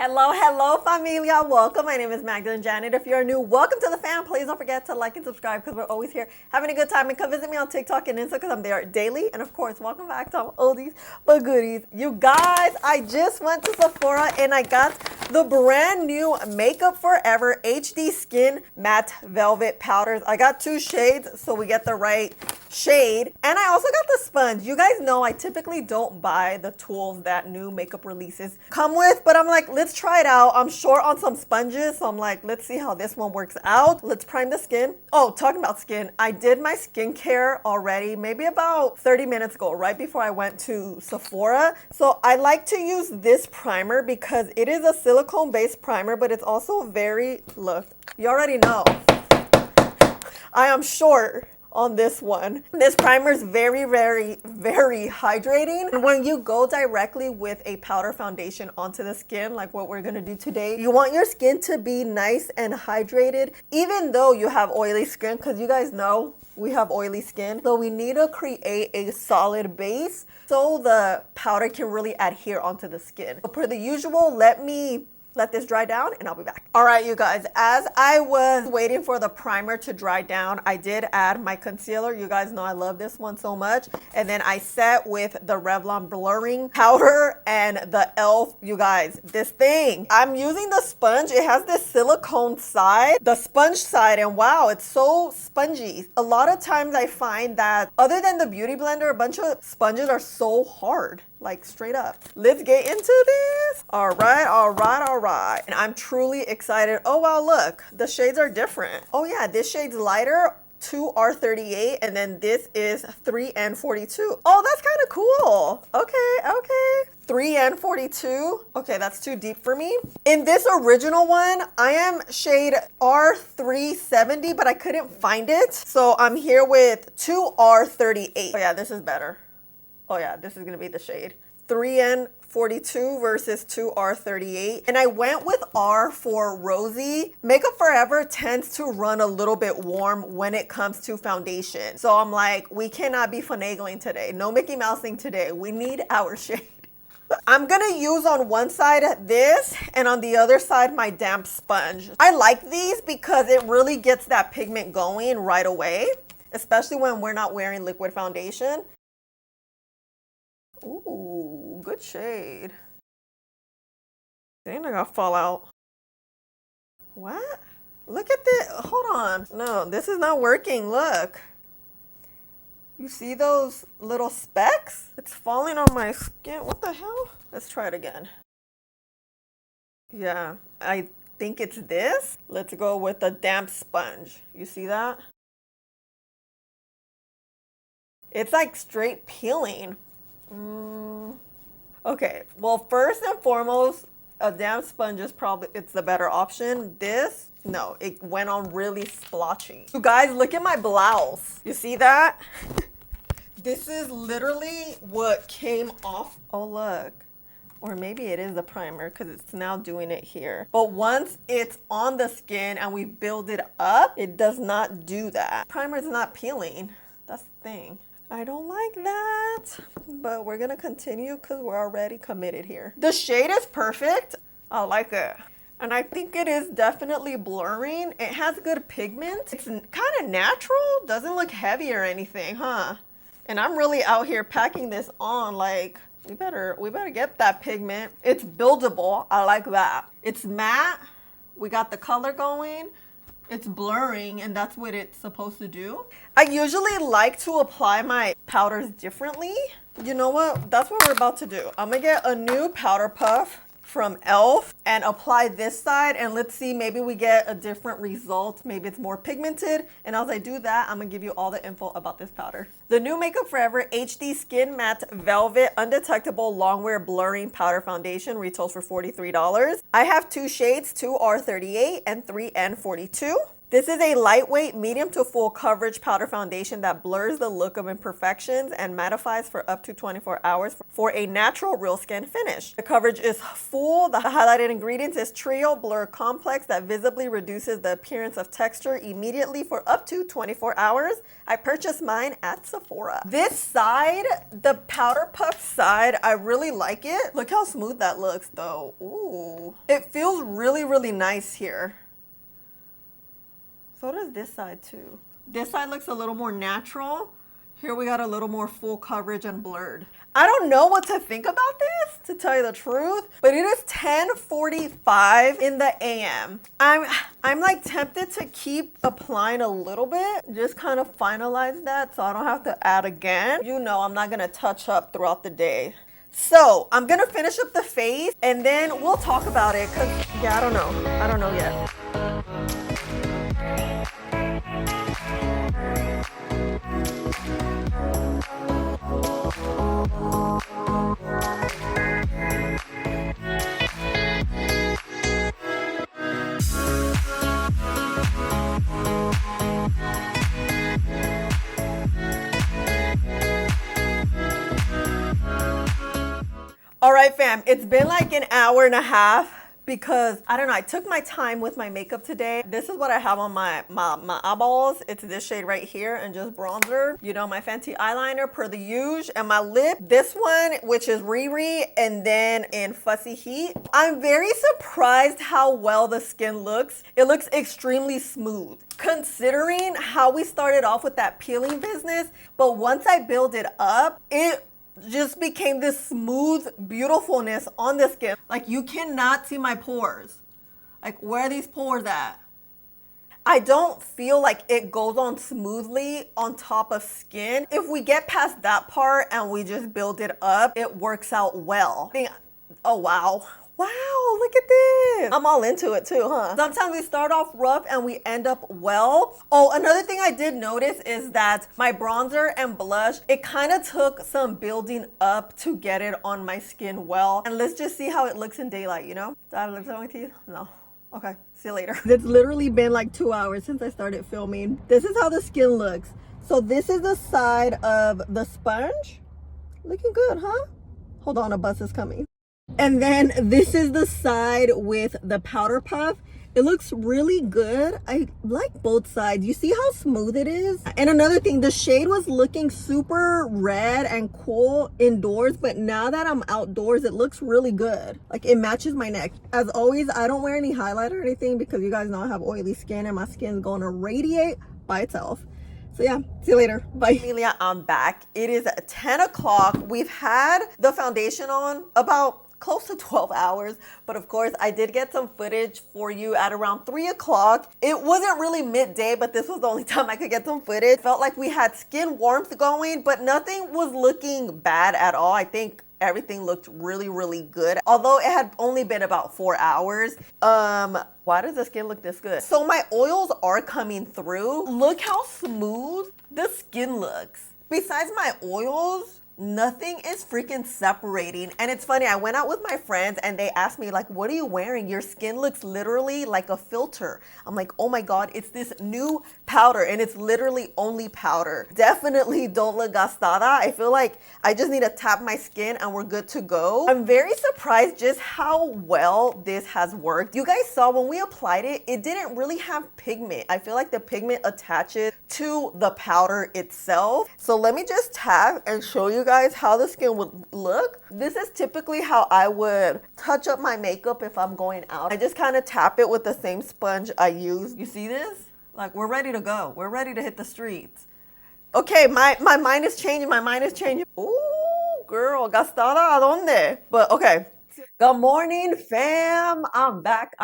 Hello, familia. Welcome. My name is MagdalineJanet. If you're new, welcome to the fam. Please don't forget to like and subscribe because we're always here having a good time. And come visit me on TikTok and Insta because I'm there daily. And of course, welcome back to all oldies but goodies. You guys, I just went to Sephora and I got the brand new Makeup Forever HD Skin Matte Velvet Powders. I got two shades so we get the right shade. And I also got the sponge. You guys know I typically don't buy the tools that new makeup releases come with, but I'm like, let's try it out. I'm short on some sponges, so I'm like, let's see how this one works out. Let's prime the skin. Oh, talking about skin, I did my skincare already, maybe about 30 minutes ago, right before I went to Sephora. So I like to use this primer because it is a silicone-based primer, but it's also very, look, you already know, I am short on this one. This primer is very hydrating. And when you go directly with a powder foundation onto the skin, like what we're gonna do today, you want your skin to be nice and hydrated, even though you have oily skin, because you guys know we have oily skin. So we need to create a solid base so the powder can really adhere onto the skin. So per the usual, let this dry down and I'll be back. All right, you guys, as I was waiting for the primer to dry down, I did add my concealer. You guys know I love this one so much. And then I set with the Revlon blurring powder and the e.l.f. You guys, this thing, I'm using the sponge. It has this silicone side, the sponge side, and wow, it's so spongy. A lot of times I find that other than the Beauty Blender, a bunch of sponges are so hard. Like straight up. Let's get into this. All right. And I'm truly excited. Oh wow, look, the shades are different. Oh yeah, this shade's lighter, 2R38, and then this is 3N42. Oh, that's kind of cool. Okay. 3N42. Okay, that's too deep for me. In this original one, I am shade R370, but I couldn't find it. So I'm here with 2R38. Oh yeah, this is better. Oh yeah, this is gonna be the shade. 3N42 versus 2R38. And I went with R for rosy. Makeup Forever tends to run a little bit warm when it comes to foundation. So I'm like, we cannot be finagling today. No Mickey Mousing today. We need our shade. I'm gonna use on one side this and on the other side my damp sponge. I like these because it really gets that pigment going right away, especially when we're not wearing liquid foundation. Ooh, good shade. Dang, I got fallout. What? Look at this. Hold on. No, this is not working. Look. You see those little specks? It's falling on my skin. What the hell? Let's try it again. Yeah, I think it's this. Let's go with the damp sponge. You see that? It's like straight peeling. Okay, well, first and foremost, a damp sponge is it's the better option. This, no, it went on really splotchy. You guys, look at my blouse. You see that? This is literally what came off. Oh, look. Or maybe it is the primer because it's now doing it here. But once it's on the skin and we build it up, it does not do that. Primer is not peeling. That's the thing. I don't like that, but we're gonna continue because we're already committed here. The shade is perfect. I like it. And I think it is definitely blurring. It has good pigment. It's kind of natural. Doesn't look heavy or anything, huh? And I'm really out here packing this on like, we better get that pigment. It's buildable. I like that. It's matte. We got the color going. It's blurring, and that's what it's supposed to do. I usually like to apply my powders differently. You know what? That's what we're about to do. I'm gonna get a new powder puff from e.l.f. and apply this side, and let's see, maybe we get a different result. Maybe it's more pigmented. And as I do that, I'm gonna give you all the info about this powder. The new Makeup Forever HD Skin Matte Velvet Undetectable Longwear Blurring Powder Foundation retails for $43. I have two shades, 2R38 and 3N42. This is a lightweight, medium to full coverage powder foundation that blurs the look of imperfections and mattifies for up to 24 hours for a natural real skin finish. The coverage is full. The highlighted ingredients is Trio Blur Complex that visibly reduces the appearance of texture immediately for up to 24 hours. I purchased mine at Sephora. This side, the powder puff side, I really like it. Look how smooth that looks though. Ooh. It feels really, really nice here. So does this side too. This side looks a little more natural. Here we got a little more full coverage and blurred. I don't know what to think about this, to tell you the truth, but it is 10:45 in the AM. I'm like tempted to keep applying a little bit, just kind of finalize that so I don't have to add again. You know I'm not gonna touch up throughout the day. So I'm gonna finish up the face and then we'll talk about it because yeah, I don't know yet. All right, fam, it's been like an hour and a half because I don't know, I took my time with my makeup today. This is what I have on my eyeballs. It's this shade right here and just bronzer. You know, my Fenty eyeliner per the usual, and my lip, this one, which is Riri, and then in Fussy Heat. I'm very surprised how well the skin looks. It looks extremely smooth considering how we started off with that peeling business, but once I build it up, it just became this smooth beautifulness on the skin. Like you cannot see my pores. Like where are these pores at? I don't feel like it goes on smoothly on top of skin. If we get past that part and we just build it up, it works out well. Oh wow. Wow, look at this. I'm all into it too, huh? Sometimes we start off rough and we end up well. Oh, another thing I did notice is that my bronzer and blush, it kind of took some building up to get it on my skin well. And let's just see how it looks in daylight, you know? Do I have lipstick on my teeth? No. Okay, see you later. It's literally been like 2 hours since I started filming. This is how the skin looks. So this is the side of the sponge. Looking good, huh? Hold on, a bus is coming. And then this is the side with the powder puff. It looks really good. I like both sides. You see how smooth it is? And another thing, the shade was looking super red and cool indoors, but now that I'm outdoors, it looks really good. Like it matches my neck. As always, I don't wear any highlighter or anything because you guys know I have oily skin and my skin's going to radiate by itself. So yeah, see you later. Bye. Amelia, I'm back. It is 10 o'clock. We've had the foundation on about close to 12 hours, but of course I did get some footage for you at around 3 o'clock. It wasn't really midday, but this was the only time I could get some footage. Felt like we had skin warmth going, but nothing was looking bad at all. I think everything looked really, really good. Although it had only been about 4 hours. Why does the skin look this good? So my oils are coming through. Look how smooth the skin looks. Besides my oils, nothing is freaking separating. And it's funny, I went out with my friends and they asked me like, what are you wearing? Your skin looks literally like a filter. I'm like, oh my God, it's this new powder and it's literally only powder. Definitely don't look gastada. I feel like I just need to tap my skin and we're good to go. I'm very surprised just how well this has worked. You guys saw when we applied it, it didn't really have pigment. I feel like the pigment attaches to the powder itself. So let me just tap and show you guys how the skin would look. This is typically how I would touch up my makeup if I'm going out. I just kind of tap it with the same sponge I use. You see this? Like we're ready to go. We're ready to hit the streets. Okay, my mind is changing. My mind is changing. Ooh, girl, gastada a donde? But okay. Good morning, fam. I'm back.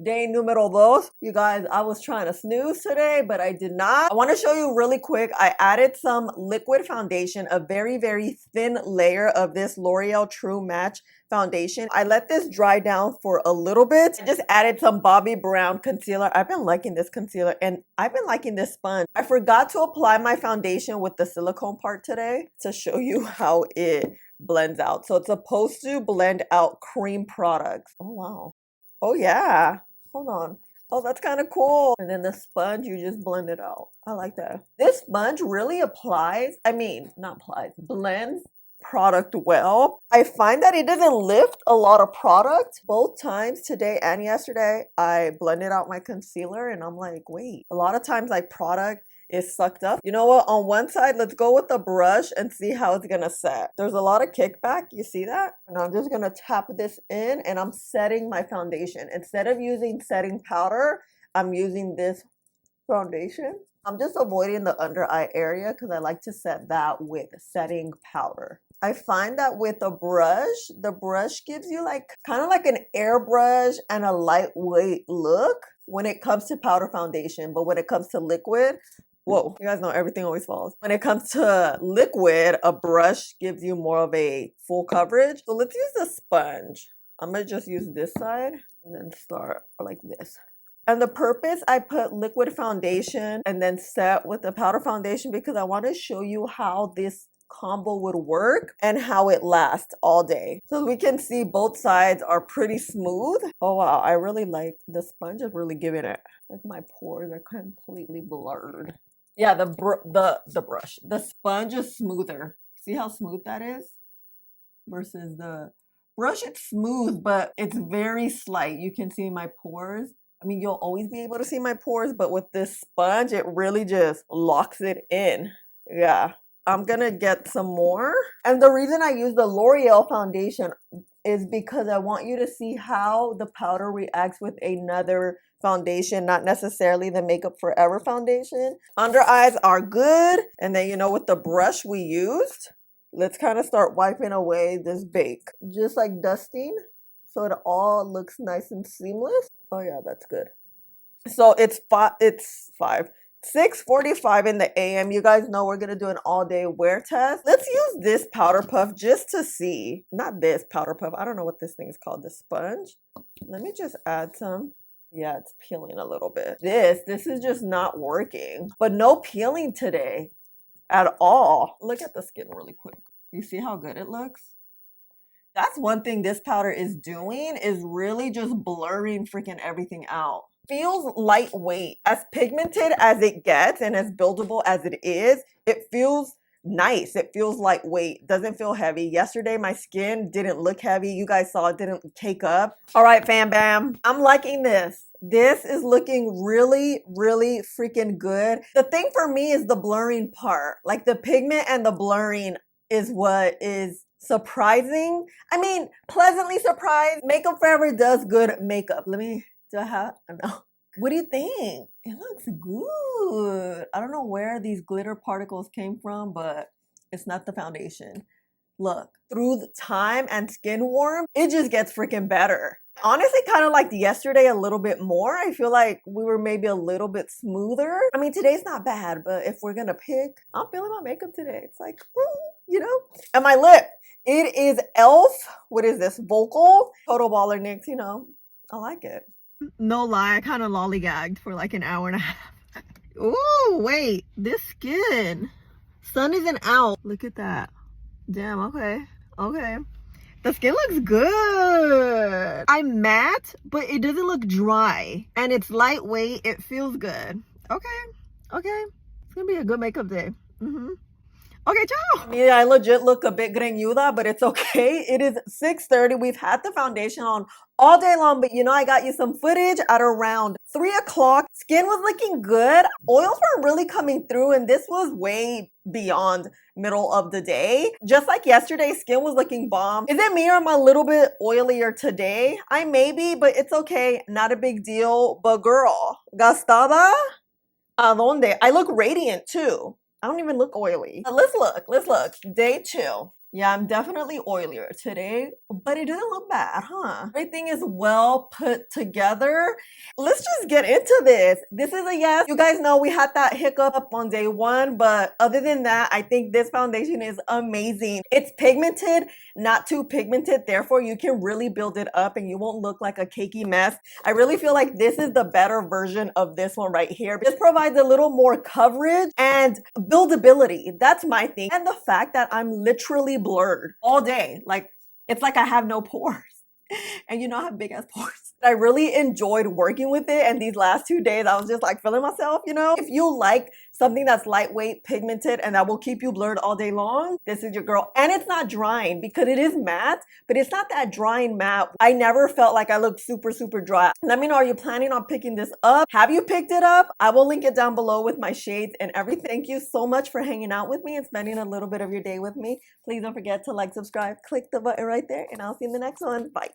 Day numero dos. You guys, I was trying to snooze today, but I did not. I want to show you really quick. I added some liquid foundation, a very, very thin layer of this L'Oreal True Match foundation. I let this dry down for a little bit. I just added some Bobbi Brown concealer. I've been liking this concealer and I've been liking this sponge. I forgot to apply my foundation with the silicone part today to show you how it blends out. So it's supposed to blend out cream products. Oh wow. Oh yeah. Hold on. Oh, that's kind of cool. And then the sponge, you just blend it out. I like that. This sponge really applies, I mean, not applies, blends product well. I find that it doesn't lift a lot of product. Both times, today and yesterday, I blended out my concealer and I'm like, wait, a lot of times like product is sucked up. You know what? On one side, let's go with the brush and see how it's gonna set. There's a lot of kickback. You see that? And I'm just gonna tap this in and I'm setting my foundation. Instead of using setting powder, I'm using this foundation. I'm just avoiding the under eye area because I like to set that with setting powder. I find that with a brush, the brush gives you like kind of like an airbrush and a lightweight look when it comes to powder foundation. But when it comes to liquid, whoa, you guys know everything always falls. When it comes to liquid, a brush gives you more of a full coverage. So let's use the sponge. I'm gonna just use this side and then start like this. And the purpose, I put liquid foundation and then set with the powder foundation because I want to show you how this combo would work and how it lasts all day. So we can see both sides are pretty smooth. Oh wow, I really like the sponge is really giving it. Like my pores are completely blurred. Yeah, the brush, the sponge is smoother. See how smooth that is? Versus the brush, it's smooth, but it's very slight. You can see my pores. I mean, you'll always be able to see my pores, but with this sponge, it really just locks it in. Yeah. I'm gonna get some more. And the reason I use the L'Oreal foundation is because I want you to see how the powder reacts with another foundation, not necessarily the Makeup Forever foundation. Under eyes are good. And then, you know, with the brush we used, let's kind of start wiping away this bake. Just like dusting, so it all looks nice and seamless. Oh yeah, that's good. So it's 6:45 in the AM. You guys know we're gonna do an all-day wear test. Let's use this powder puff just to see. Not this powder puff. I don't know what this thing is called. The sponge. Let me just add some. Yeah, it's peeling a little bit. This is just not working. But no peeling today at all. Look at the skin really quick. You see how good it looks? That's one thing this powder is doing, is really just blurring freaking everything out. Feels lightweight. As pigmented as it gets and as buildable as it is, it feels nice. It feels lightweight. Doesn't feel heavy. Yesterday, my skin didn't look heavy. You guys saw it didn't take up. All right, fam bam. I'm liking this. This is looking really, really freaking good. The thing for me is the blurring part. Like the pigment and the blurring is what is surprising. I mean, pleasantly surprised. Makeup Forever does good makeup. Do I have? I don't know. What do you think? It looks good. I don't know where these glitter particles came from, but it's not the foundation. Look, through the time and skin warmth, it just gets freaking better. Honestly, kind of like yesterday a little bit more. I feel like we were maybe a little bit smoother. I mean, today's not bad, but if we're gonna pick, I'm feeling my makeup today. It's like, you know? And my lip, it is e.l.f. What is this? Vocal? Total Baller NYX, you know. I like it. No lie, I kind of lollygagged for like an hour and a half. Ooh, wait, this skin. Sun isn't out. Look at that. Damn, okay. Okay. The skin looks good. I'm matte, but it doesn't look dry. And it's lightweight. It feels good. Okay. Okay. It's gonna be a good makeup day. Okay, ciao. Yeah, I legit look a bit greñuda, but it's okay. It is 6:30. We've had the foundation on all day long, but you know, I got you some footage at around 3 o'clock. Skin was looking good. Oils were really coming through, and this was way beyond middle of the day. Just like yesterday, skin was looking bomb. Is it me or am I a little bit oilier today? I may be, but it's okay. Not a big deal. But girl, gastada? ¿A dónde? I look radiant too. I don't even look oily. Let's look. Day 2. Yeah, I'm definitely oilier today, but it doesn't look bad, huh? Everything is well put together. Let's just get into this. This is a yes. You guys know we had that hiccup on day 1, but other than that, I think this foundation is amazing. It's pigmented, not too pigmented. Therefore, you can really build it up and you won't look like a cakey mess. I really feel like this is the better version of this one right here. This provides a little more coverage and buildability. That's my thing. And the fact that I'm literally blurred all day. Like, it's like I have no pores. And you know I have big ass pores. I really enjoyed working with it, and these last 2 days I was just like feeling myself, you know? If you like something that's lightweight, pigmented, and that will keep you blurred all day long, this is your girl. And it's not drying because it is matte, but it's not that drying matte. I never felt like I looked super, super dry. Let me know, are you planning on picking this up? Have you picked it up? I will link it down below with my shades and everything. Thank you so much for hanging out with me and spending a little bit of your day with me. Please don't forget to like, subscribe, click the button right there, and I'll see you in the next one. Bye.